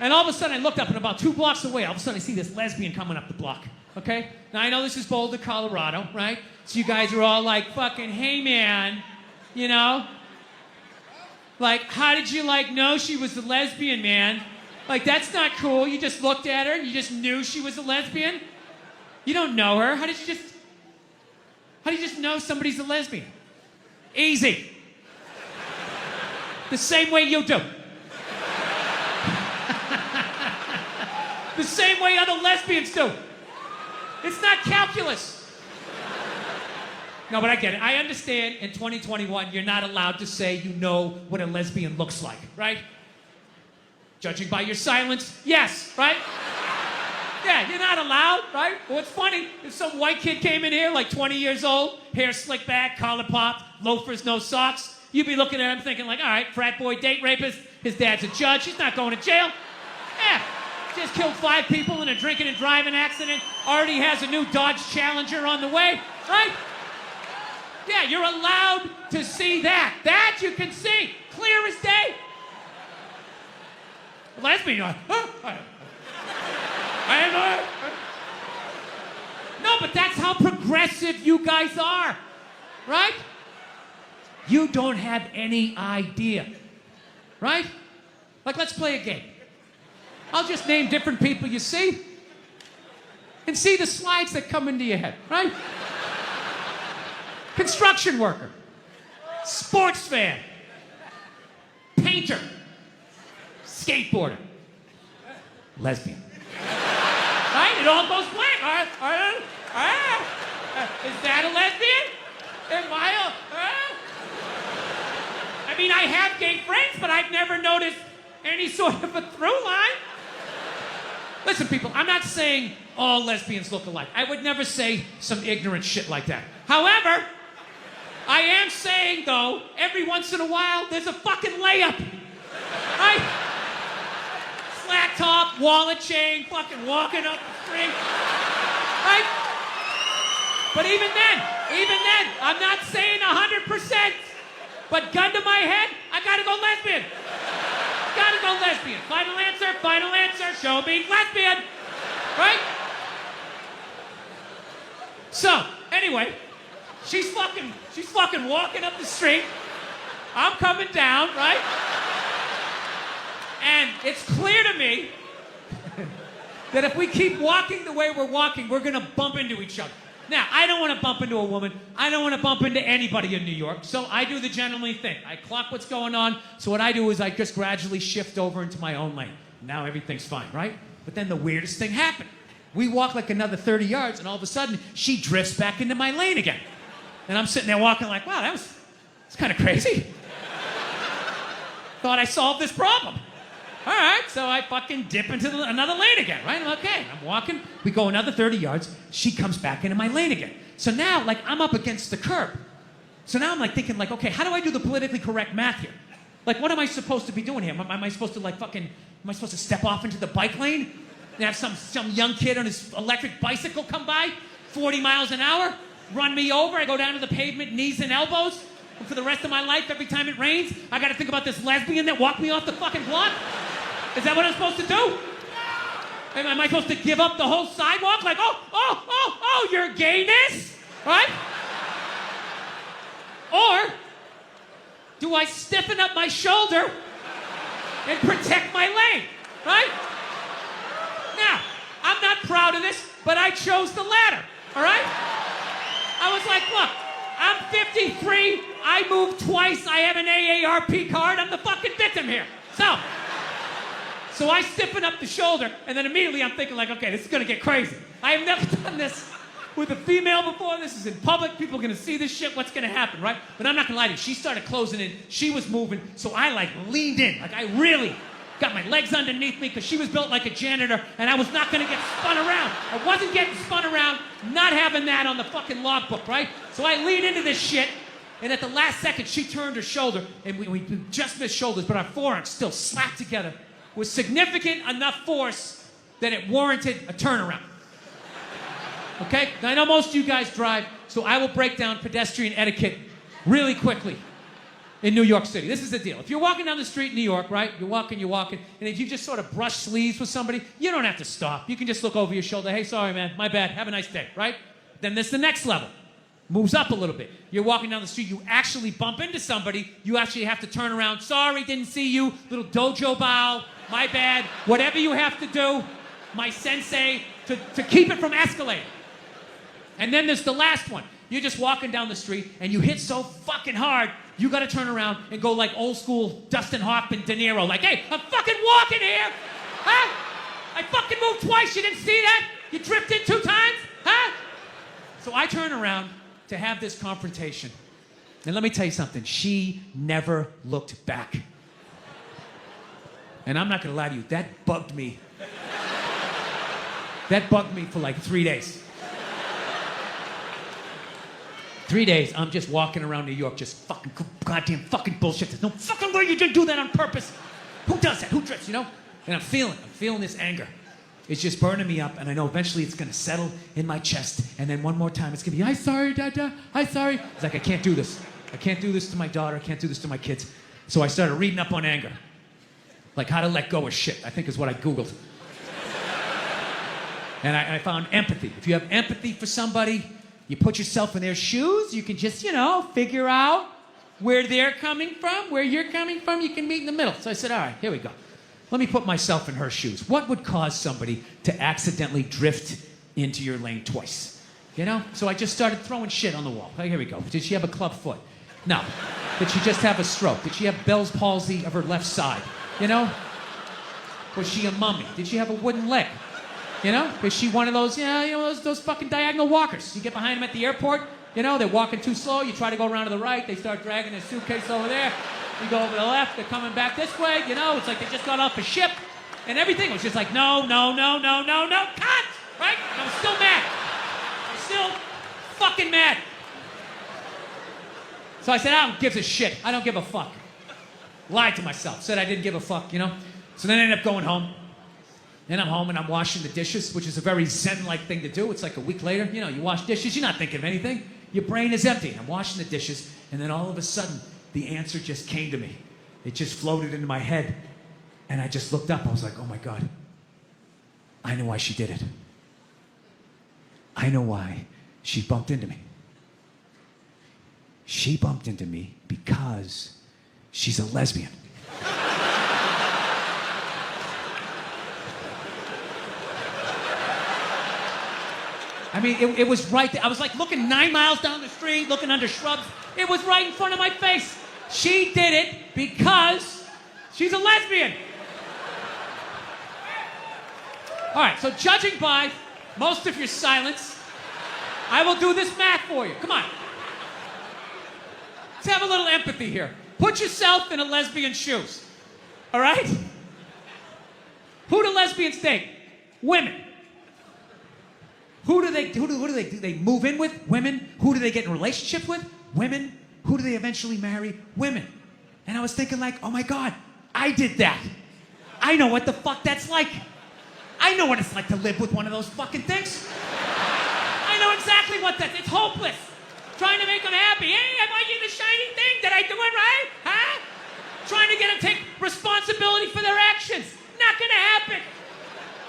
And all of a sudden, I looked up, and about 2 blocks away, all of a sudden, I see this lesbian coming up the block, okay? Now, I know this is Boulder, Colorado, right? So you guys are all like, fucking, hey, man, you know? Like, how did you, like, know she was a lesbian, man? Like, that's not cool. You just looked at her, and you just knew she was a lesbian? You don't know her. How do you just know somebody's a lesbian? Easy. The same way you do. The same way other lesbians do. It's not calculus. No, but I get it. I understand in 2021, you're not allowed to say you know what a lesbian looks like, right? Judging by your silence, yes, right? Yeah, you're not allowed, right? Well, it's funny. If some white kid came in here, like 20 years old, hair slicked back, collar popped, loafers, no socks, you'd be looking at him thinking like, all right, frat boy, date rapist, his dad's a judge, he's not going to jail. Yeah, just killed 5 people in a drinking and driving accident, already has a new Dodge Challenger on the way, right? Yeah, you're allowed to see that. That you can see, clear as day. Lesbian, you're like, no, but that's how progressive you guys are, right? You don't have any idea, right? Like, let's play a game. I'll just name different people you see and see the slides that come into your head, right? Construction worker, sports fan, painter, skateboarder, lesbian. Right? It all goes blank. Is that a lesbian? Am I I mean, I have gay friends, but I've never noticed any sort of a through line. Listen, people, I'm not saying all lesbians look alike. I would never say some ignorant shit like that. However, I am saying, though, every once in a while, there's a fucking layup. Right? Flat top, wallet chain, fucking walking up the street. Right? But even then, I'm not saying 100%. But gun to my head, I gotta go lesbian. Gotta go lesbian. Final answer, show me lesbian. Right? So, anyway, she's fucking walking up the street. I'm coming down, right? And it's clear to me that if we keep walking the way we're walking, we're gonna bump into each other. Now, I don't want to bump into a woman. I don't want to bump into anybody in New York. So I do the gentlemanly thing. I clock what's going on. So what I do is I just gradually shift over into my own lane. Now everything's fine, right? But then the weirdest thing happened. We walk like another 30 yards, and all of a sudden, she drifts back into my lane again. And I'm sitting there walking like, wow, that's kind of crazy. Thought I solved this problem. All right, so I fucking dip into another lane again, right? Okay, I'm walking. We go another 30 yards. She comes back into my lane again. So now, like, I'm up against the curb. So now I'm like thinking, like, okay, how do I do the politically correct math here? Like, what am I supposed to be doing here? Am I supposed to, like, am I supposed to step off into the bike lane and have some young kid on his electric bicycle come by, 40 miles an hour, run me over? I go down to the pavement, knees and elbows. And for the rest of my life, every time it rains, I got to think about this lesbian that walked me off the fucking block? Is that what I'm supposed to do? Am I supposed to give up the whole sidewalk? Like, oh, your gayness? Right? Or do I stiffen up my shoulder and protect my lane? Right? Now, I'm not proud of this, but I chose the latter. All right? I was like, look, I'm 53, I moved twice, I have an AARP card, I'm the fucking victim here. So I stiffen up the shoulder, and then immediately I'm thinking like, okay, this is gonna get crazy. I have never done this with a female before. This is in public. People are gonna see this shit. What's gonna happen, right? But I'm not gonna lie to you. She started closing in. She was moving, so I like leaned in. Like I really got my legs underneath me because she was built like a janitor, and I was not gonna get spun around. I wasn't getting spun around, not having that on the fucking logbook, right? So I leaned into this shit, and at the last second, she turned her shoulder, and we just missed shoulders, but our forearms still slapped together with significant enough force that it warranted a turnaround. Okay? Now, I know most of you guys drive, so I will break down pedestrian etiquette really quickly. in New York City. This is the deal. If you're walking down the street in New York, right? You're walking, and if you just sort of brush sleeves with somebody, you don't have to stop. You can just look over your shoulder. Hey, sorry, man. My bad. Have a nice day, right? Then there's the next level. Moves up a little bit. You're walking down the street. You actually bump into somebody. You actually have to turn around. Sorry, didn't see you. Little dojo bow. My bad. Whatever you have to do, my sensei, to keep it from escalating. And then there's the last one. You're just walking down the street, and you hit so fucking hard, you gotta turn around and go like old school Dustin Hoffman, De Niro, like, hey, I'm fucking walking here! Huh? I fucking moved twice, you didn't see that? You drifted 2 times? Huh? So I turn around to have this confrontation. And let me tell you something, she never looked back. And I'm not gonna lie to you, that bugged me. That bugged me for like 3 days. 3 days, I'm just walking around New York, just fucking goddamn fucking bullshit. There's no fucking way you didn't do that on purpose. Who does that? Who drifts, you know? And I'm feeling this anger. It's just burning me up, and I know eventually it's gonna settle in my chest, and then one more time it's gonna be, I'm sorry, Dada, I'm sorry. It's like, I can't do this. I can't do this to my daughter, I can't do this to my kids. So I started reading up on anger. Like how to let go of shit, I think is what I Googled. And I found empathy. If you have empathy for somebody, you put yourself in their shoes, you can just, figure out where they're coming from, where you're coming from, you can meet in the middle. So I said, all right, here we go. Let me put myself in her shoes. What would cause somebody to accidentally drift into your lane twice? So I just started throwing shit on the wall. Okay, here we go. Did she have a club foot? No. Did she just have a stroke? Did she have Bell's palsy of her left side? Was she a mummy? Did she have a wooden leg? Is she one of those, those fucking diagonal walkers? You get behind them at the airport, they're walking too slow, you try to go around to the right, they start dragging their suitcase over there, you go over to the left, they're coming back this way, it's like they just got off a ship, and everything was just like, no, cut! Right? And I'm still mad. I'm still fucking mad. So I said, I don't give a shit. I don't give a fuck. Lied to myself, said I didn't give a fuck, So then I ended up going home. Then I'm home and I'm washing the dishes, which is a very Zen-like thing to do. It's like a week later, you wash dishes, you're not thinking of anything. Your brain is empty. I'm washing the dishes, and then all of a sudden, the answer just came to me. It just floated into my head, and I just looked up. I was like, oh my God. I know why she did it. I know why she bumped into me. She bumped into me because she's a lesbian. I mean, it was right there. I was like looking 9 miles down the street, looking under shrubs. It was right in front of my face. She did it because she's a lesbian. All right, so judging by most of your silence, I will do this math for you. Come on. Let's have a little empathy here. Put yourself in a lesbian's shoes. All right? Who do lesbians date? Women. Who do they move in with? Women. Who do they get in relationships with? Women. Who do they eventually marry? Women. And I was thinking like, oh my God, I did that. I know what the fuck that's like. I know what it's like to live with one of those fucking things. I know exactly what that is. It's hopeless. Trying to make them happy. Hey, am I getting the shiny thing? Did I do it right? Huh? Trying to get them to take responsibility for their actions. Not gonna happen.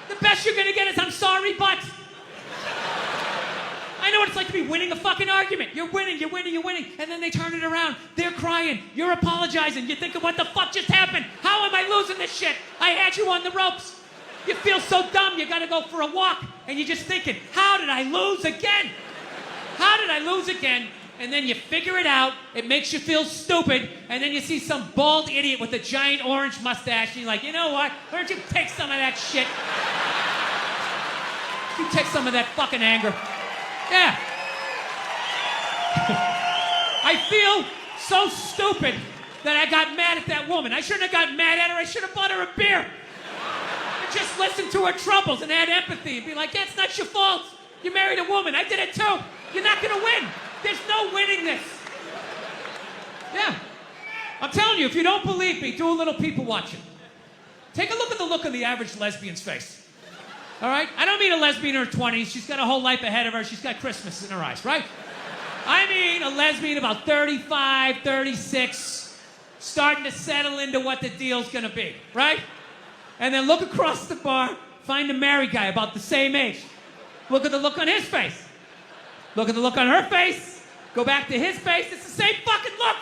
The best you're gonna get is I'm sorry, but. I know what it's like to be winning a fucking argument. You're winning, and then they turn it around. They're crying, you're apologizing. You're thinking, what the fuck just happened? How am I losing this shit? I had you on the ropes. You feel so dumb, you gotta go for a walk, and you're just thinking, how did I lose again? How did I lose again? And then you figure it out, it makes you feel stupid, and then you see some bald idiot with a giant orange mustache, and you're like, you know what? Why don't you take some of that shit? You take some of that fucking anger. Yeah. I feel so stupid that I got mad at that woman. I shouldn't have gotten mad at her. I should have bought her a beer. And just listened to her troubles and had empathy and be like, yeah, it's not your fault. You married a woman. I did it too. You're not going to win. There's no winning this. Yeah. I'm telling you, if you don't believe me, do a little people watching. Take a look at the look on the average lesbian's face. All right? I don't mean a lesbian in her 20s. She's got a whole life ahead of her. She's got Christmas in her eyes, right? I mean a lesbian about 35, 36, starting to settle into what the deal's gonna be, right? And then look across the bar, find a married guy about the same age. Look at the look on his face. Look at the look on her face. Go back to his face. It's the same fucking look.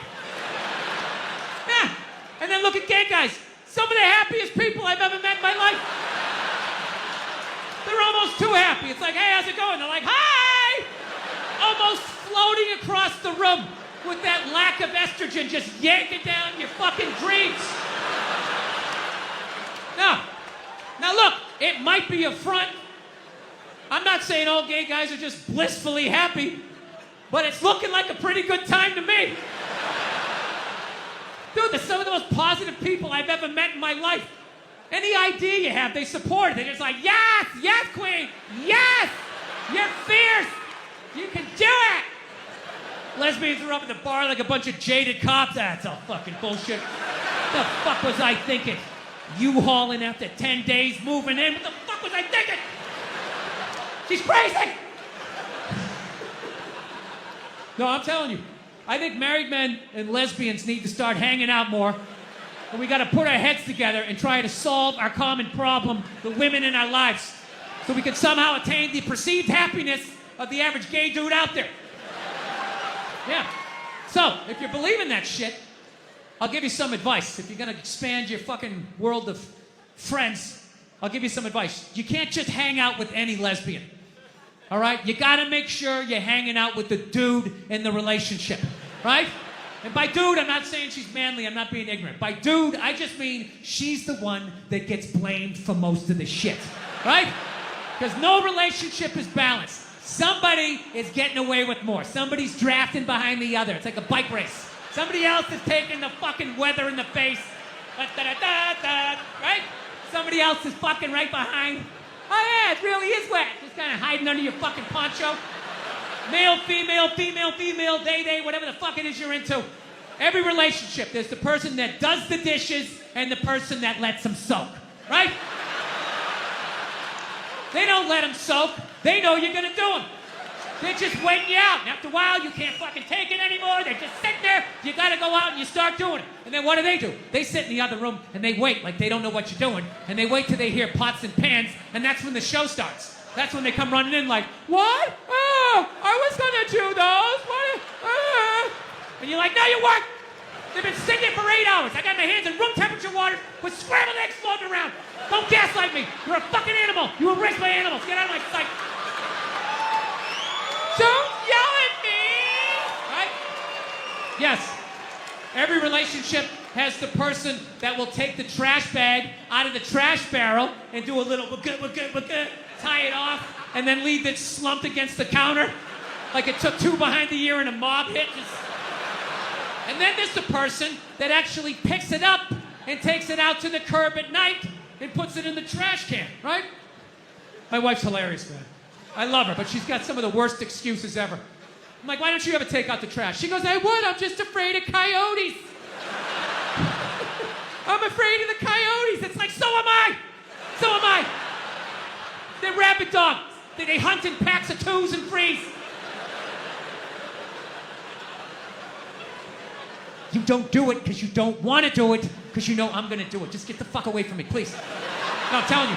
Yeah. And then look at gay guys. Some of the happiest people I've ever met in my life. They're almost too happy. It's like, hey, how's it going? They're like, hi! Almost floating across the room with that lack of estrogen just yanking down your fucking dreams. Now look, it might be a front. I'm not saying all gay guys are just blissfully happy, but it's looking like a pretty good time to me. Dude, they're some of the most positive people I've ever met in my life. Any idea you have, they support it. They're just like, yes, yes, queen, yes, you're fierce, you can do it. Lesbians are up at the bar like a bunch of jaded cops. That's all fucking bullshit. What the fuck was I thinking? U-hauling after 10 days moving in. What the fuck was I thinking? She's crazy! No, I'm telling you. I think married men and lesbians need to start hanging out more. And we gotta put our heads together and try to solve our common problem, the women in our lives, so we can somehow attain the perceived happiness of the average gay dude out there. Yeah. So, if you believe in that shit, I'll give you some advice. If you're gonna expand your fucking world of friends, I'll give you some advice. You can't just hang out with any lesbian. All right? You gotta make sure you're hanging out with the dude in the relationship. Right? And by dude, I'm not saying she's manly. I'm not being ignorant. By dude, I just mean she's the one that gets blamed for most of the shit. Right? Because no relationship is balanced. Somebody is getting away with more. Somebody's drafting behind the other. It's like a bike race. Somebody else is taking the fucking weather in the face. Right? Somebody else is fucking right behind. Oh yeah, it really is wet. Just kind of hiding under your fucking poncho. Male, female, female, female, they, whatever the fuck it is you're into. Every relationship, there's the person that does the dishes and the person that lets them soak. Right? They don't let them soak. They know you're gonna do them. They're just waiting you out. And after a while, you can't fucking take it anymore. They're just sitting there. You gotta go out and you start doing it. And then what do? They sit in the other room and they wait like they don't know what you're doing. And they wait till they hear pots and pans. And that's when the show starts. That's when they come running in like, what? Oh, I was gonna do those. What? And you're like, no, you weren't. They've been sitting there for 8 hours. I got my hands in room temperature water with scrambled eggs floating around. Don't gaslight me. You're a fucking animal. You were raised by animals. Get out of my sight. Don't yell at me! Right? Yes. Every relationship has the person that will take the trash bag out of the trash barrel and do a little tie it off, and then leave it slumped against the counter like it took two behind the ear and a mob hit. And then there's the person that actually picks it up and takes it out to the curb at night and puts it in the trash can, right? My wife's hilarious, man. I love her, but she's got some of the worst excuses ever. I'm like, why don't you ever take out the trash? She goes, I would, I'm just afraid of coyotes. I'm afraid of the coyotes. It's like, so am I. So am I. They're rabid dogs. They hunt in packs of 2s and 3s. You don't do it because you don't want to do it because you know I'm going to do it. Just get the fuck away from me, please. No, I'm telling you.